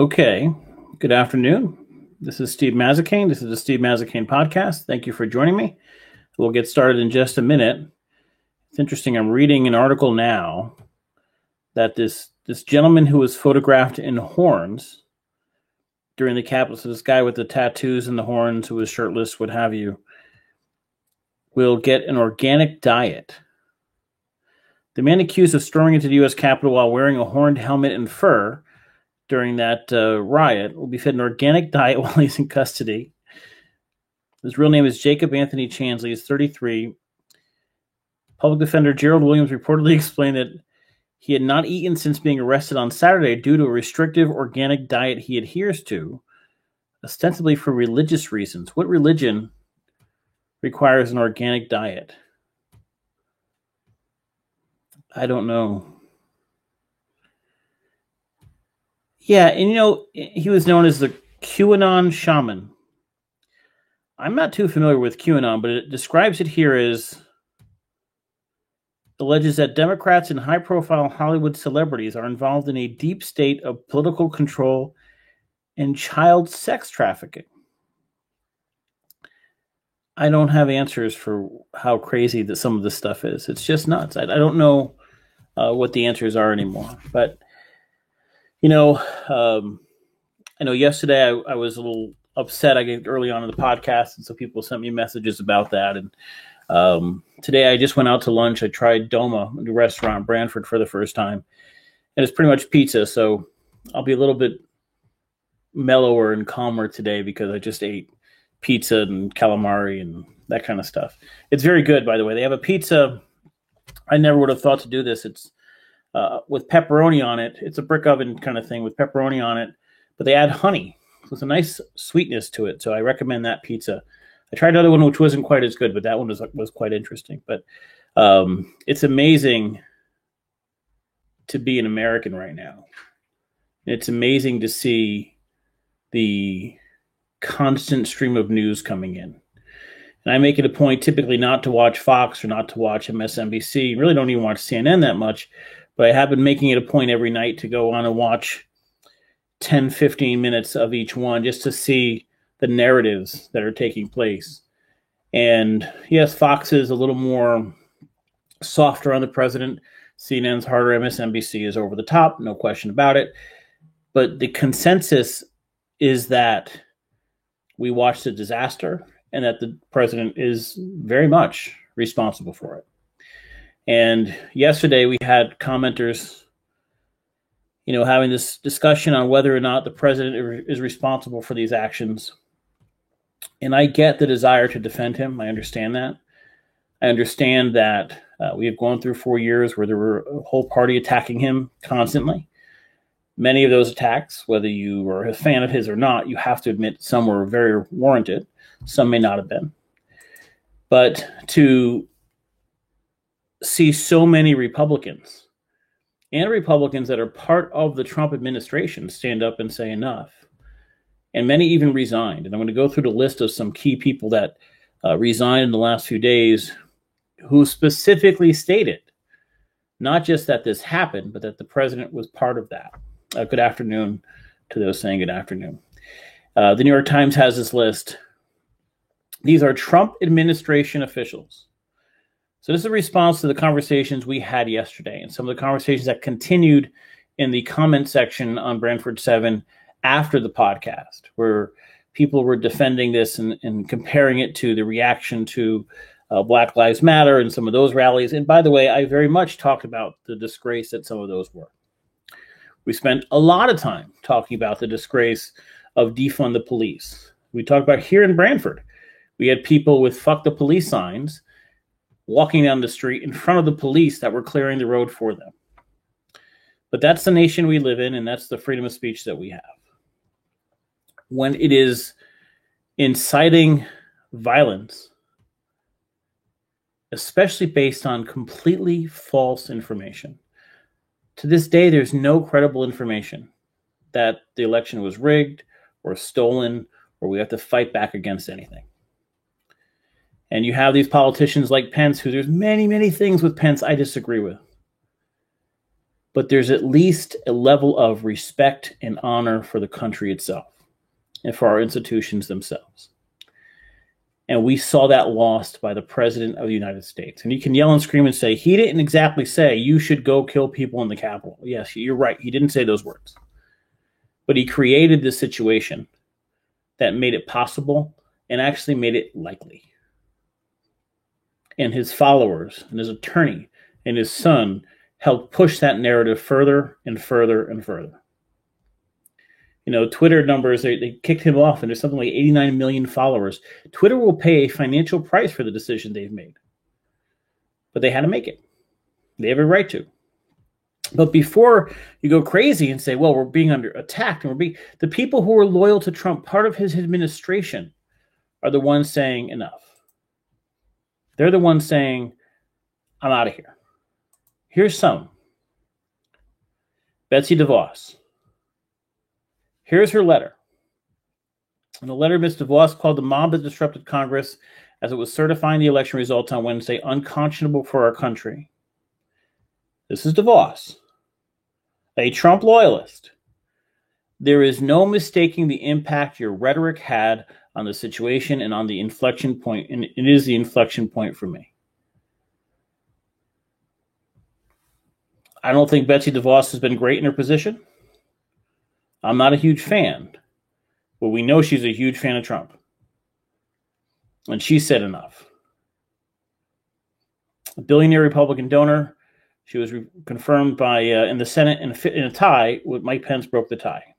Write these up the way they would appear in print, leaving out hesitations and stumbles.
Okay, good afternoon. This is Steve Mazzacane. This is the Steve Mazzacane podcast. Thank you for joining me. We'll get started in just a minute. It's interesting. I'm reading an article now that this gentleman who was photographed in horns during the Capitol, so this guy with the tattoos and the horns who was shirtless, what have you, will get an organic diet. The man accused of storming into the U.S. Capitol while wearing a horned helmet and fur during that riot will be fed an organic diet while he's in custody. His real name is Jacob Anthony Chansley. He's 33. Public defender Gerald Williams reportedly explained that he had not eaten since being arrested on Saturday due to a restrictive organic diet he adheres to, ostensibly for religious reasons. What religion requires an organic diet? I don't know. Yeah, and he was known as the QAnon shaman. I'm not too familiar with QAnon, but it describes it here as alleges that Democrats and high-profile Hollywood celebrities are involved in a deep state of political control and child sex trafficking. I don't have answers for how crazy that some of this stuff is. It's just nuts. I don't know what the answers are anymore, but I know yesterday I was a little upset. I get early on in the podcast, and so people sent me messages about that. And today I just went out to lunch. I tried Doma, a new restaurant in Brantford, for the first time, and it's pretty much pizza. So I'll be a little bit mellower and calmer today because I just ate pizza and calamari and that kind of stuff. It's very good, by the way. They have a pizza. I never would have thought to do this. It's with pepperoni on it. It's a brick oven kind of thing with pepperoni on it, but they add honey. So it's a nice sweetness to it. So I recommend that pizza. I tried another one which wasn't quite as good, but that one was quite interesting. But it's amazing to be an American right now. It's amazing to see the constant stream of news coming in. And I make it a point typically not to watch Fox or not to watch MSNBC. Really don't even watch CNN that much. But I have been making it a point every night to go on and watch 10, 15 minutes of each one just to see the narratives that are taking place. And yes, Fox is a little more softer on the president. CNN's harder. MSNBC is over the top. No question about it. But the consensus is that we watched a disaster and that the president is very much responsible for it. And yesterday we had commenters, having this discussion on whether or not the president is responsible for these actions. And I get the desire to defend him. I understand that. I understand that we have gone through 4 years where there were a whole party attacking him constantly. Many of those attacks, whether you were a fan of his or not, you have to admit some were very warranted. Some may not have been. But to see so many Republicans and Republicans that are part of the Trump administration stand up and say enough. And many even resigned. And I'm going to go through the list of some key people that resigned in the last few days who specifically stated not just that this happened, but that the president was part of that. Good afternoon to those saying good afternoon. The New York Times has this list. These are Trump administration officials. So this is a response to the conversations we had yesterday and some of the conversations that continued in the comment section on Brantford 7 after the podcast, where people were defending this and comparing it to the reaction to Black Lives Matter and some of those rallies. And by the way, I very much talked about the disgrace that some of those were. We spent a lot of time talking about the disgrace of defund the police. We talked about here in Brantford. We had people with fuck the police signs walking down the street in front of the police that were clearing the road for them. But that's the nation we live in, and that's the freedom of speech that we have. When it is inciting violence, especially based on completely false information, to this day, there's no credible information that the election was rigged or stolen or we have to fight back against anything. And you have these politicians like Pence, who there's many, many things with Pence I disagree with. but there's at least a level of respect and honor for the country itself and for our institutions themselves. And we saw that lost by the President of the United States. And you can yell and scream and say, he didn't exactly say you should go kill people in the Capitol. Yes, you're right. He didn't say those words. But he created this situation that made it possible and actually made it likely. And his followers and his attorney and his son helped push that narrative further and further and further. You know, Twitter numbers, they kicked him off, and there's something like 89 million followers. Twitter will pay a financial price for the decision they've made. But they had to make it. They have a right to. But before you go crazy and say, well, we're being under attacked, and the people who are loyal to Trump, part of his administration, are the ones saying enough. They're the ones saying, I'm out of here. Here's some. Betsy DeVos. Here's her letter. In the letter, Ms. DeVos called the mob that disrupted Congress as it was certifying the election results on Wednesday unconscionable for our country. This is DeVos, a Trump loyalist. There is no mistaking the impact your rhetoric had on the situation and on the inflection point, and it is the inflection point for me. I don't think Betsy DeVos has been great in her position. I'm not a huge fan, but we know she's a huge fan of Trump. And she said enough. A billionaire Republican donor. She was confirmed by in the Senate in a tie with Mike Pence broke the tie.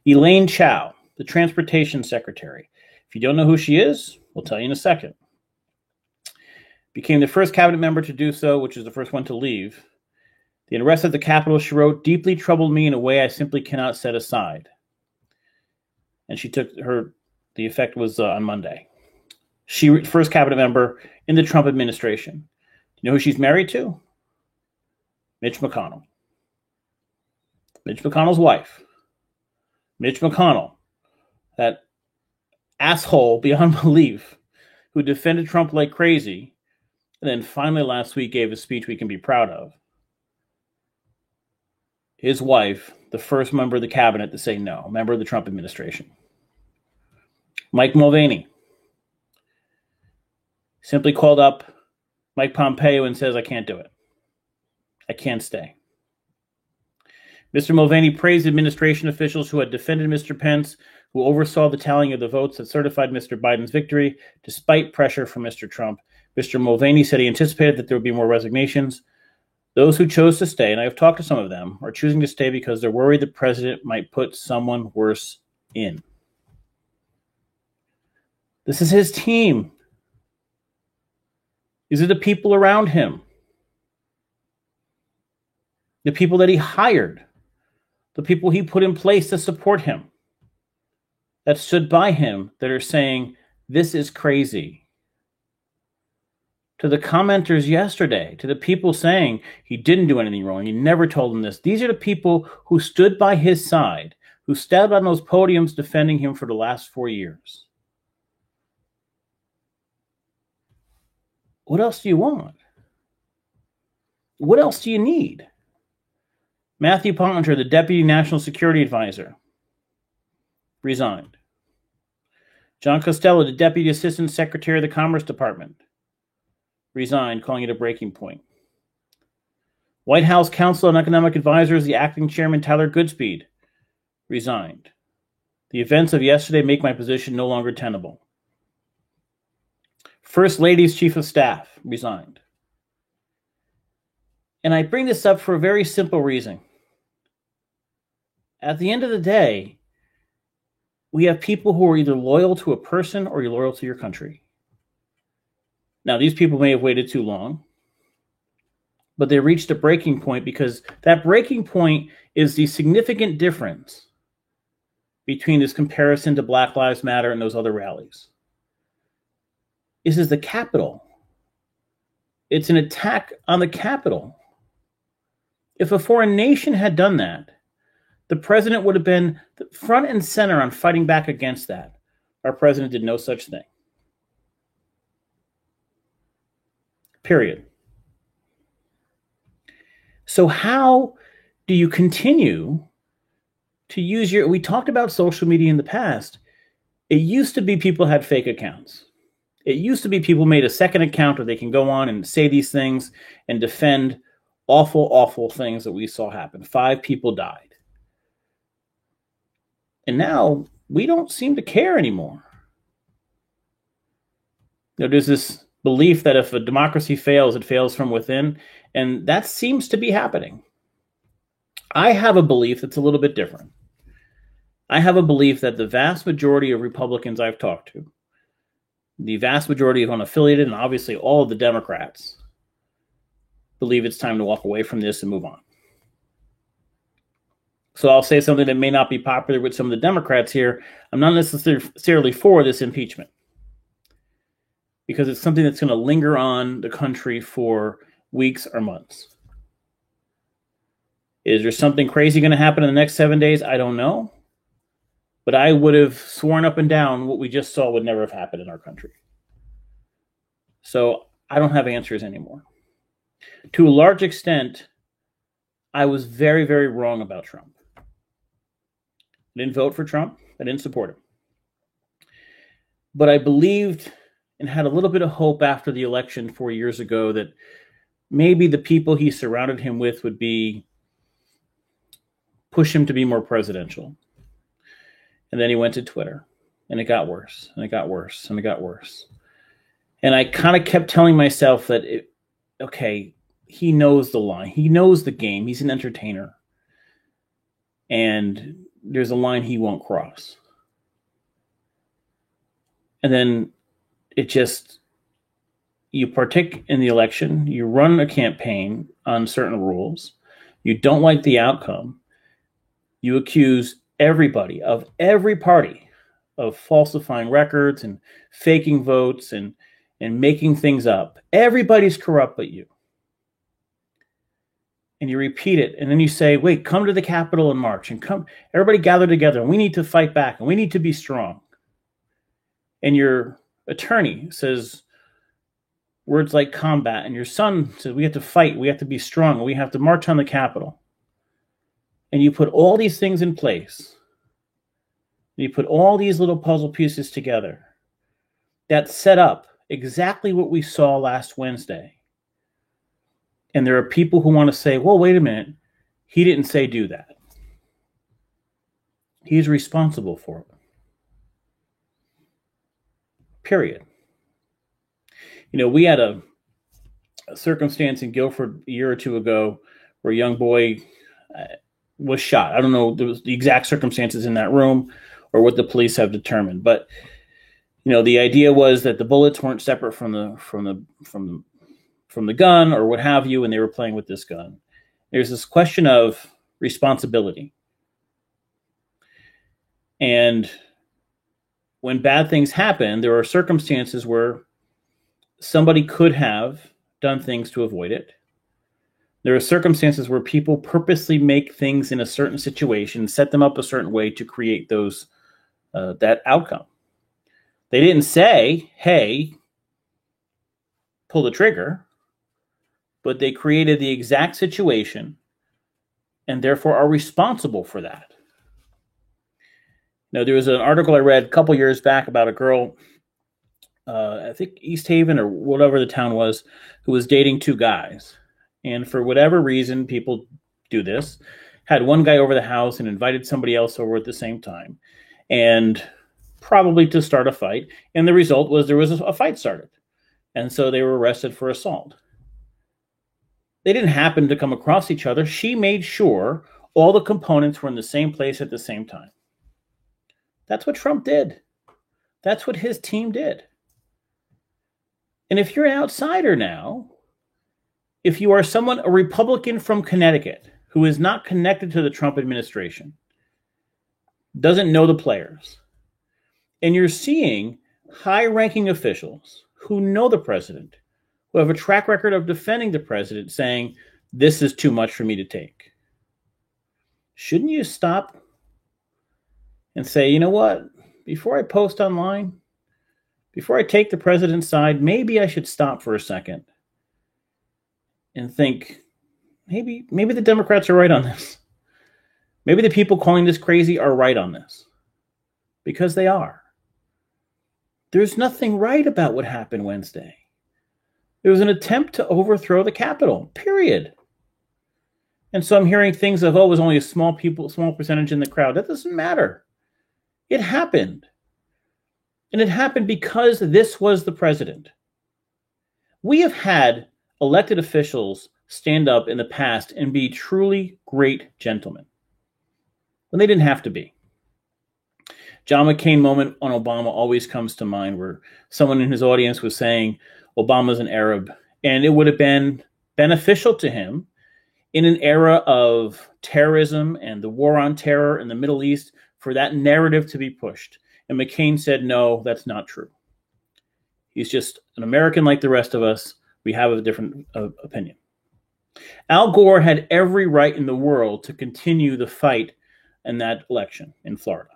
Elaine Chao, the Transportation Secretary. If you don't know who she is, we'll tell you in a second. Became the first cabinet member to do so, which is the first one to leave. The unrest at the Capitol, she wrote, deeply troubled me in a way I simply cannot set aside. And she took the effect was on Monday. She first cabinet member in the Trump administration. Do you know who she's married to? Mitch McConnell. Mitch McConnell's wife. Mitch McConnell, that asshole beyond belief who defended Trump like crazy, and then finally last week gave a speech we can be proud of. His wife, the first member of the cabinet to say no, member of the Trump administration. Mike Mulvaney simply called up Mike Pompeo and says, I can't do it. I can't stay. Mr. Mulvaney praised administration officials who had defended Mr. Pence, who oversaw the tallying of the votes that certified Mr. Biden's victory, despite pressure from Mr. Trump. Mr. Mulvaney said he anticipated that there would be more resignations. Those who chose to stay, and I've talked to some of them, are choosing to stay because they're worried the president might put someone worse in. This is his team. These are the people around him. The people that he hired. The people he put in place to support him. That stood by him, that are saying, this is crazy. To the commenters yesterday, to the people saying he didn't do anything wrong, he never told them this. These are the people who stood by his side, who stood on those podiums defending him for the last 4 years. What else do you want? What else do you need? Matthew Pottinger, the Deputy National Security Advisor, resigned. John Costello, the Deputy Assistant Secretary of the Commerce Department, resigned, calling it a breaking point. White House Council on Economic Advisors, the acting chairman, Tyler Goodspeed, resigned. The events of yesterday make my position no longer tenable. First Lady's Chief of Staff resigned. And I bring this up for a very simple reason. At the end of the day, we have people who are either loyal to a person or you're loyal to your country. Now, these people may have waited too long, but they reached a breaking point because that breaking point is the significant difference between this comparison to Black Lives Matter and those other rallies. This is the Capitol. It's an attack on the Capitol. If a foreign nation had done that, the president would have been front and center on fighting back against that. Our president did no such thing. Period. So how do you continue to use we talked about social media in the past. It used to be people had fake accounts. It used to be people made a second account where they can go on and say these things and defend awful, awful things that we saw happen. 5 people died. And now we don't seem to care anymore. There's this belief that if a democracy fails, it fails from within. And that seems to be happening. I have a belief that's a little bit different. I have a belief that the vast majority of Republicans I've talked to, the vast majority of unaffiliated, and obviously all of the Democrats, believe it's time to walk away from this and move on. So I'll say something that may not be popular with some of the Democrats here. I'm not necessarily for this impeachment because it's something that's going to linger on the country for weeks or months. Is there something crazy going to happen in the next 7 days? I don't know. But I would have sworn up and down what we just saw would never have happened in our country. So I don't have answers anymore. To a large extent, I was very, very wrong about Trump. I didn't vote for Trump. I didn't support him. But I believed and had a little bit of hope after the election 4 years ago that maybe the people he surrounded him with would push him to be more presidential. And then he went to Twitter, and it got worse, and it got worse, and it got worse. And I kind of kept telling myself that, he knows the line. He knows the game. He's an entertainer. And there's a line he won't cross. And then you partake in the election, you run a campaign on certain rules, you don't like the outcome, you accuse everybody of every party of falsifying records and faking votes and making things up. Everybody's corrupt but you. And you repeat it, and then you say, wait, come to the Capitol in March, and everybody gather together, and we need to fight back, and we need to be strong. And your attorney says words like combat, and your son says we have to fight, we have to be strong, we have to march on the Capitol. And you put all these things in place. You put all these little puzzle pieces together that set up exactly what we saw last Wednesday. And there are people who want to say, well, wait a minute. He didn't say do that. He's responsible for it. Period. We had a circumstance in Guilford a year or two ago where a young boy was shot. I don't know the exact circumstances in that room or what the police have determined, but the idea was that the bullets weren't separate from the gun or what have you, and they were playing with this gun. There's this question of responsibility. And when bad things happen, there are circumstances where somebody could have done things to avoid it. There are circumstances where people purposely make things in a certain situation, set them up a certain way to create that outcome. They didn't say, hey, pull the trigger, but they created the exact situation and therefore are responsible for that. There was an article I read a couple years back about a girl, I think East Haven or whatever the town was, who was dating 2 guys. And for whatever reason, people do this, had one guy over the house and invited somebody else over at the same time, and probably to start a fight. And the result was there was a fight started. And so they were arrested for assault. They didn't happen to come across each other. She made sure all the components were in the same place at the same time. That's what Trump did. That's what his team did. And if you're an outsider now, if you are a Republican from Connecticut who is not connected to the Trump administration, doesn't know the players, and you're seeing high-ranking officials who know the president, who have a track record of defending the president, saying, this is too much for me to take. Shouldn't you stop and say, you know what? Before I post online, before I take the president's side, maybe I should stop for a second and think, maybe the Democrats are right on this. Maybe the people calling this crazy are right on this, because they are. There's nothing right about what happened Wednesday. It was an attempt to overthrow the Capitol, period. And so I'm hearing things of, it was only a small percentage in the crowd. That doesn't matter. It happened. And it happened because this was the president. We have had elected officials stand up in the past and be truly great gentlemen when they didn't have to be. John McCain moment on Obama always comes to mind, where someone in his audience was saying Obama's an Arab, and it would have been beneficial to him in an era of terrorism and the war on terror in the Middle East for that narrative to be pushed. And McCain said, no, that's not true. He's just an American like the rest of us. We have a different opinion. Al Gore had every right in the world to continue the fight in that election in Florida.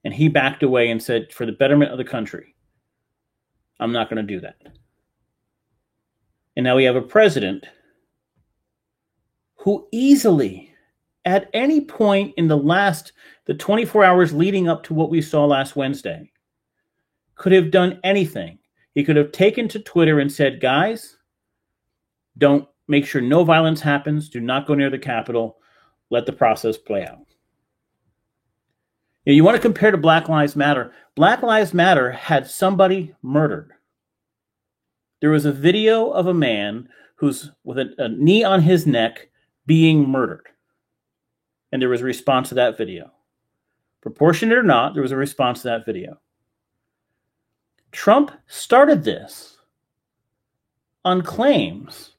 And he backed away and said, for the betterment of the country, I'm not going to do that. And now we have a president who easily, at any point in the 24 hours leading up to what we saw last Wednesday, could have done anything. He could have taken to Twitter and said, guys, don't make sure no violence happens. Do not go near the Capitol. Let the process play out. You want to compare to Black Lives Matter. Black Lives Matter had somebody murdered. There was a video of a man who's with a knee on his neck being murdered. And there was a response to that video. Proportionate or not, there was a response to that video. Trump started this on claims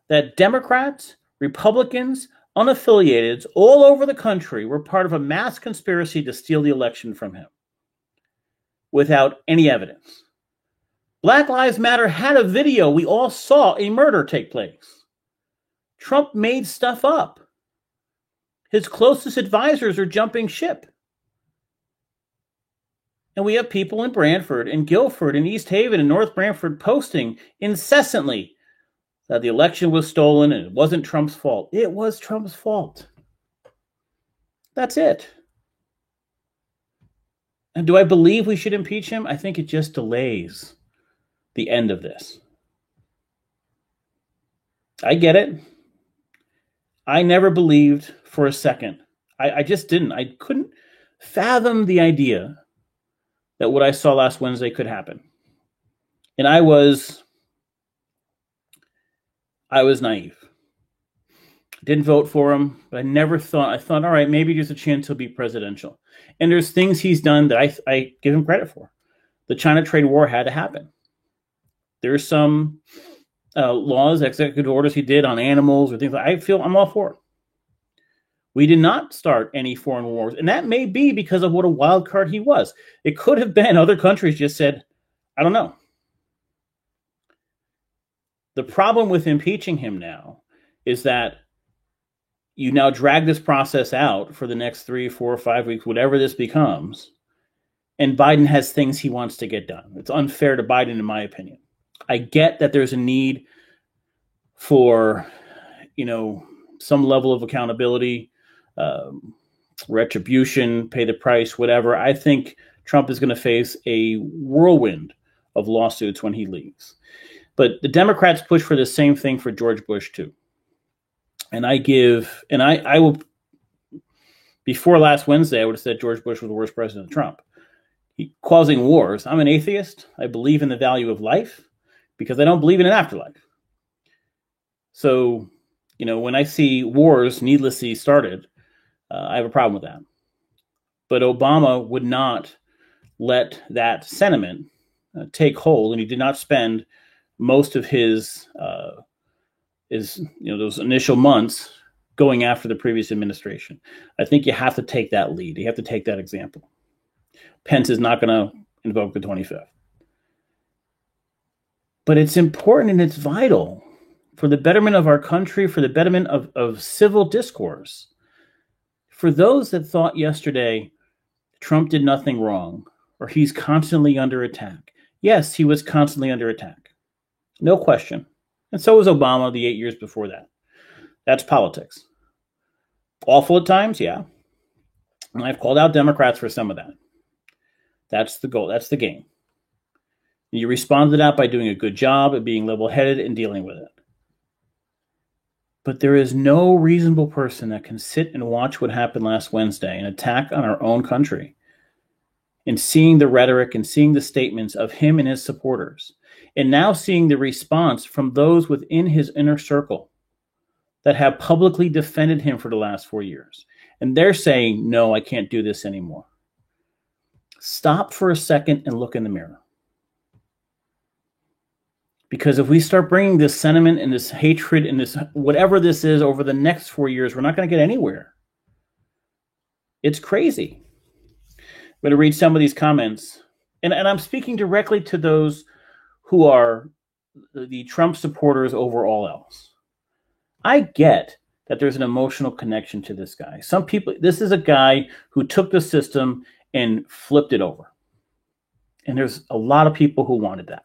that Democrats, Republicans, unaffiliated all over the country were part of a mass conspiracy to steal the election from him without any evidence. Black Lives Matter had a video. We all saw a murder take place. Trump made stuff up. His closest advisors are jumping ship. And we have people in Brantford and Guilford and East Haven and North Brantford posting incessantly that the election was stolen and it wasn't Trump's fault. It was Trump's fault. That's it. And do I believe we should impeach him? I think it just delays the end of this. I get it. I never believed for a second. I just didn't. I couldn't fathom the idea that what I saw last Wednesday could happen. And I was naive. Didn't vote for him, but I thought, all right, maybe there's a chance he'll be presidential. And there's things he's done that I give him credit for. The China trade war had to happen. There's some laws, executive orders he did on animals or things like I'm all for it. We did not start any foreign wars. And that may be because of what a wild card he was. It could have been other countries just said, I don't know. The problem with impeaching him now is that you now drag this process out for the next 3, 4, 5 weeks, whatever this becomes. And Biden has things he wants to get done. It's unfair to Biden, in my opinion. I get that there's a need for, some level of accountability, retribution, pay the price, whatever. I think Trump is going to face a whirlwind of lawsuits when he leaves. But the Democrats push for the same thing for George Bush too. And I will, before last Wednesday, I would have said George Bush was the worst president of Trump. Causing wars. I'm an atheist. I believe in the value of life because I don't believe in an afterlife. So, when I see wars needlessly started, I have a problem with that. But Obama would not let that sentiment take hold, and he did not spend most of his those initial months going after the previous administration. I think you have to take that lead. You have to take that example. Pence is not going to invoke the 25th. But it's important and it's vital for the betterment of our country, for the betterment of civil discourse. For those that thought yesterday Trump did nothing wrong or he's constantly under attack. Yes, he was constantly under attack. No question. And so was Obama the 8 years before that. That's politics. Awful at times, yeah. And I've called out Democrats for some of that. That's the goal. That's the game. You respond to that by doing a good job of being level-headed and dealing with it. But there is no reasonable person that can sit and watch what happened last Wednesday, an attack on our own country, and seeing the rhetoric and seeing the statements of him and his supporters, and now seeing the response from those within his inner circle that have publicly defended him for the last 4 years. And they're saying, no, I can't do this anymore. Stop for a second and look in the mirror. Because if we start bringing this sentiment and this hatred and this whatever this is over the next 4 years, we're not going to get anywhere. It's crazy. I'm going to read some of these comments. And I'm speaking directly to those who are the Trump supporters over all else. I get that there's an emotional connection to this guy. Some people, this is a guy who took the system and flipped it over. And there's a lot of people who wanted that.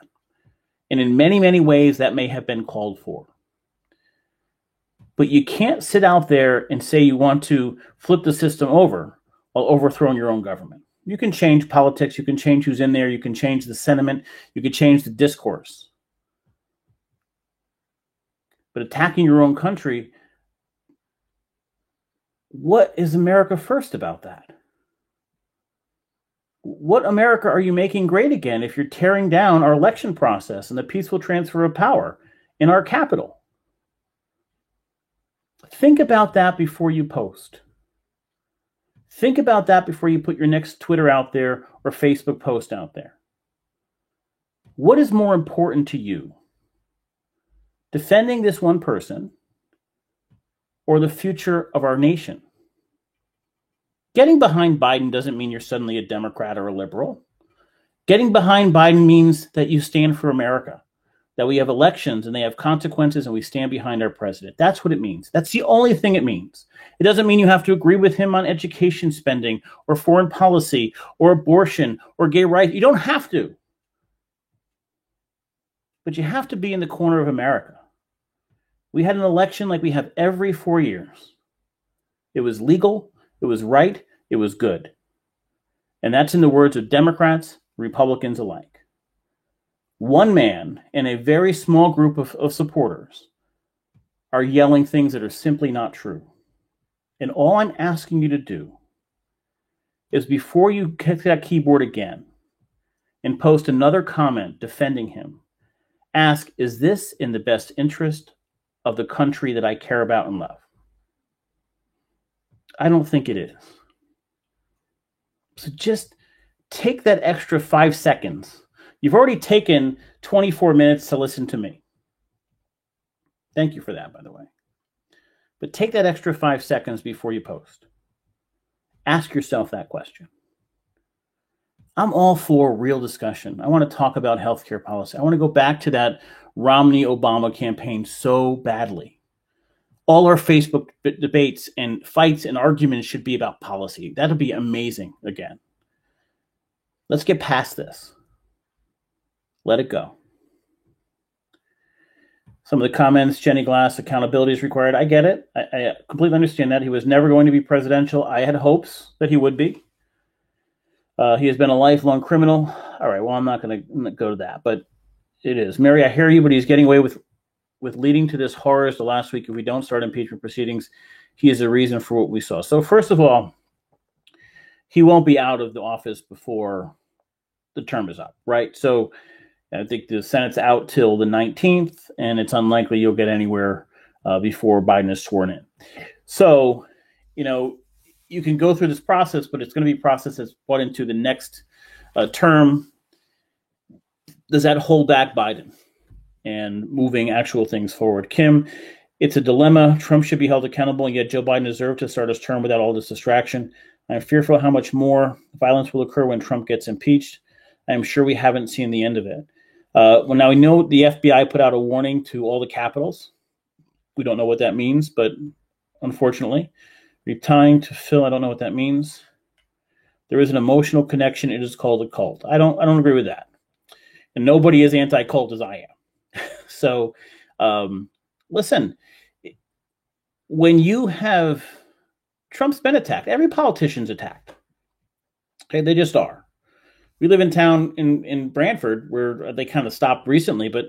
And in many, many ways, that may have been called for. But you can't sit out there and say you want to flip the system over while overthrowing your own government. You can change politics. You can change who's in there. You can change the sentiment. You can change the discourse. But attacking your own country, what is America first about that? What America are you making great again if you're tearing down our election process and the peaceful transfer of power in our capital? Think about that before you post. Think about that before you put your next Twitter out there or Facebook post out there. What is more important to you? Defending this one person or the future of our nation? Getting behind Biden doesn't mean you're suddenly a Democrat or a liberal. Getting behind Biden means that you stand for America, that we have elections and they have consequences and we stand behind our president. That's what it means. That's the only thing it means. It doesn't mean you have to agree with him on education spending or foreign policy or abortion or gay rights. You don't have to. But you have to be in the corner of America. We had an election like we have every 4 years. It was legal. It was right. It was good. And that's in the words of Democrats, Republicans alike. One man and a very small group of supporters are yelling things that are simply not true. And all I'm asking you to do is before you kick that keyboard again and post another comment defending him, ask, is this in the best interest of the country that I care about and love? I don't think it is. So just take that extra 5 seconds. You've already taken 24 minutes to listen to me. Thank you for that, by the way. But take that extra 5 seconds before you post. Ask yourself that question. I'm all for real discussion. I want to talk about healthcare policy. I want to go back to that Romney-Obama campaign so badly. All our Facebook debates and fights and arguments should be about policy. That'll be amazing again. Let's get past this. Let it go. Some of the comments, Jenny Glass, accountability is required. I get it. I completely understand that. He was never going to be presidential. I had hopes that he would be. He has been a lifelong criminal. All right, well, I'm not going to go to that, but it is. Mary, I hear you, but he's getting away with leading to this horrors the last week. If we don't start impeachment proceedings, he is the reason for what we saw. So first of all, he won't be out of the office before the term is up, right? So I think the Senate's out till the 19th, and it's unlikely you'll get anywhere before Biden is sworn in. So, you can go through this process, but it's going to be a process that's brought into the next term. Does that hold back Biden and moving actual things forward? Kim, it's a dilemma. Trump should be held accountable, and yet Joe Biden deserved to start his term without all this distraction. I'm fearful how much more violence will occur when Trump gets impeached. I'm sure we haven't seen the end of it. Well, now we know the FBI put out a warning to all the capitals. We don't know what that means, but unfortunately, retying to Phil, I don't know what that means. There is an emotional connection. It is called a cult. I don't agree with that. And nobody is anti-cult as I am. So, listen, when you have Trump's been attacked, every politician's attacked. Okay, they just are. We live in town in Brantford where they kind of stopped recently, but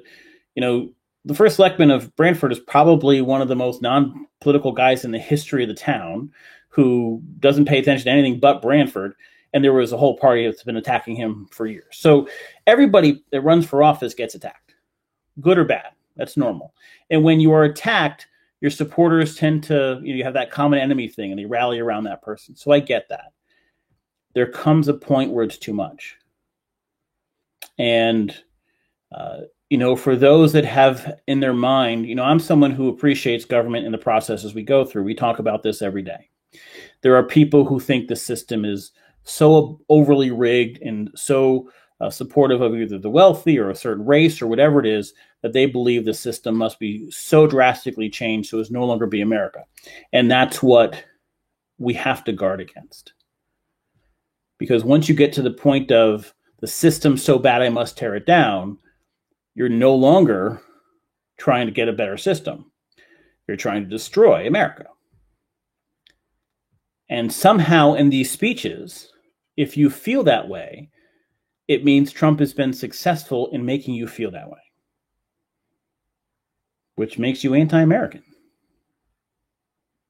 the first selectman of Brantford is probably one of the most non-political guys in the history of the town who doesn't pay attention to anything but Brantford. And there was a whole party that's been attacking him for years. So everybody that runs for office gets attacked, good or bad. That's normal. And when you are attacked, your supporters tend to, you have that common enemy thing and they rally around that person. So I get that. There comes a point where it's too much. And, for those that have in their mind, I'm someone who appreciates government and the processes we go through. We talk about this every day. There are people who think the system is so overly rigged and so supportive of either the wealthy or a certain race or whatever it is that they believe the system must be so drastically changed so it's no longer be America. And that's what we have to guard against. Because once you get to the point of the system's so bad I must tear it down, you're no longer trying to get a better system. You're trying to destroy America. And somehow in these speeches, if you feel that way, it means Trump has been successful in making you feel that way, which makes you anti-American.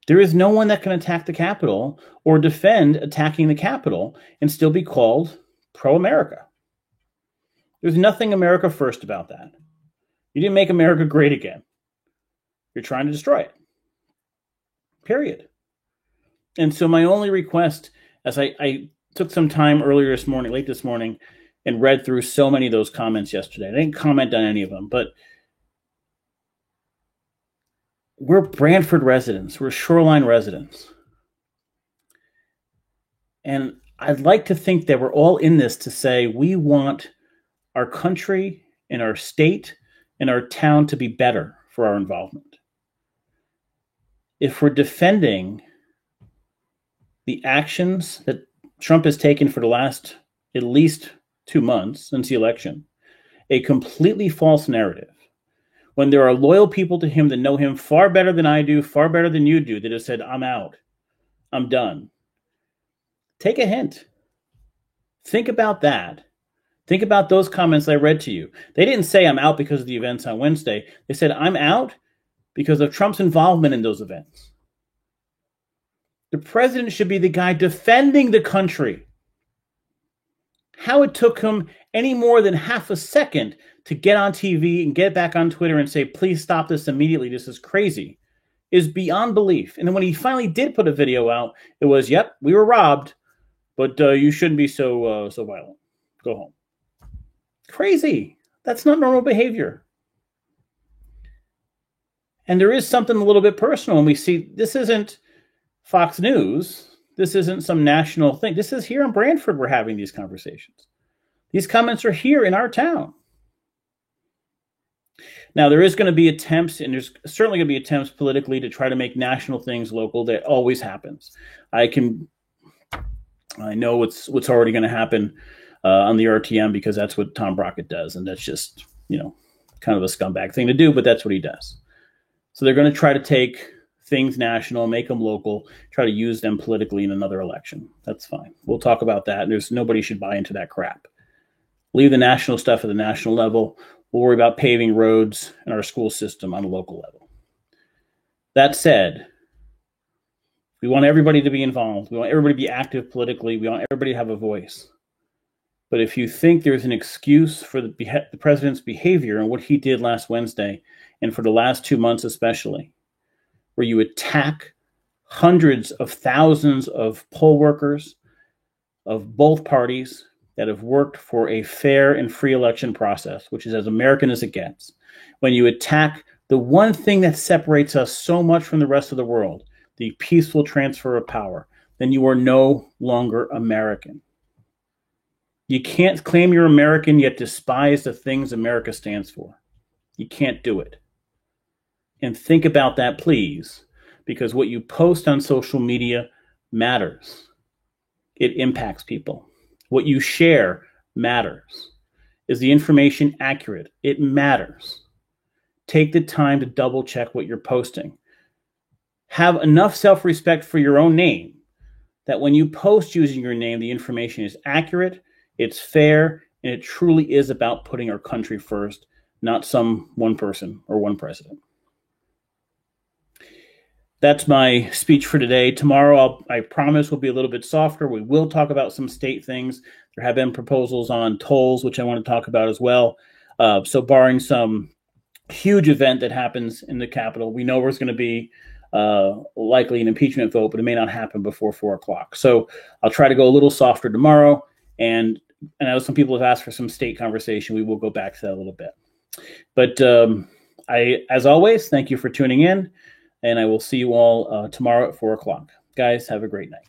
There is no one that can attack the Capitol or defend attacking the Capitol and still be called pro-America. There's nothing America first about that. You didn't make America great again. You're trying to destroy it. Period. And so my only request, as I took some time late this morning, and read through so many of those comments yesterday. I didn't comment on any of them, but we're Brantford residents. We're Shoreline residents. And I'd like to think that we're all in this to say we want our country and our state and our town to be better for our involvement. If we're defending the actions that Trump has taken for the last at least 2 months since the election, a completely false narrative, when there are loyal people to him that know him far better than I do, far better than you do, that have said, I'm out, I'm done. Take a hint. Think about that. Think about those comments I read to you. They didn't say I'm out because of the events on Wednesday. They said I'm out because of Trump's involvement in those events. The president should be the guy defending the country. How it took him any more than half a second to get on TV and get back on Twitter and say, please stop this immediately, this is crazy, is beyond belief. And then when he finally did put a video out, it was, yep, we were robbed, but you shouldn't be so violent. Go home. Crazy. That's not normal behavior. And there is something a little bit personal when we see this isn't Fox News. This isn't some national thing. This is here in Brantford we're having these conversations. These comments are here in our town. Now, there is going to be attempts, and there's certainly going to be attempts politically to try to make national things local. That always happens. I know what's already going to happen on the RTM because that's what Tom Brockett does, and that's just, kind of a scumbag thing to do, but that's what he does. So they're going to try to take things national, make them local, try to use them politically in another election. That's fine. We'll talk about that. Nobody should buy into that crap. Leave the national stuff at the national level. We'll worry about paving roads and our school system on a local level. That said, we want everybody to be involved. We want everybody to be active politically. We want everybody to have a voice. But if you think there's an excuse for the president's behavior and what he did last Wednesday, and for the last 2 months especially, where you attack hundreds of thousands of poll workers of both parties that have worked for a fair and free election process, which is as American as it gets, when you attack the one thing that separates us so much from the rest of the world, the peaceful transfer of power, then you are no longer American. You can't claim you're American yet despise the things America stands for. You can't do it. And think about that, please, because what you post on social media matters. It impacts people. What you share matters. Is the information accurate? It matters. Take the time to double check what you're posting. have enough self-respect for your own name that when you post using your name, the information is accurate, it's fair, and it truly is about putting our country first, not some one person or one president. That's my speech for today. Tomorrow, I promise, will be a little bit softer. We will talk about some state things. There have been proposals on tolls, which I want to talk about as well. So barring some huge event that happens in the Capitol, we know there's going to be likely an impeachment vote, but it may not happen before 4 o'clock. So I'll try to go a little softer tomorrow. And I know some people have asked for some state conversation. We will go back to that a little bit. But as always, thank you for tuning in. And I will see you all tomorrow at 4 o'clock. Guys, have a great night.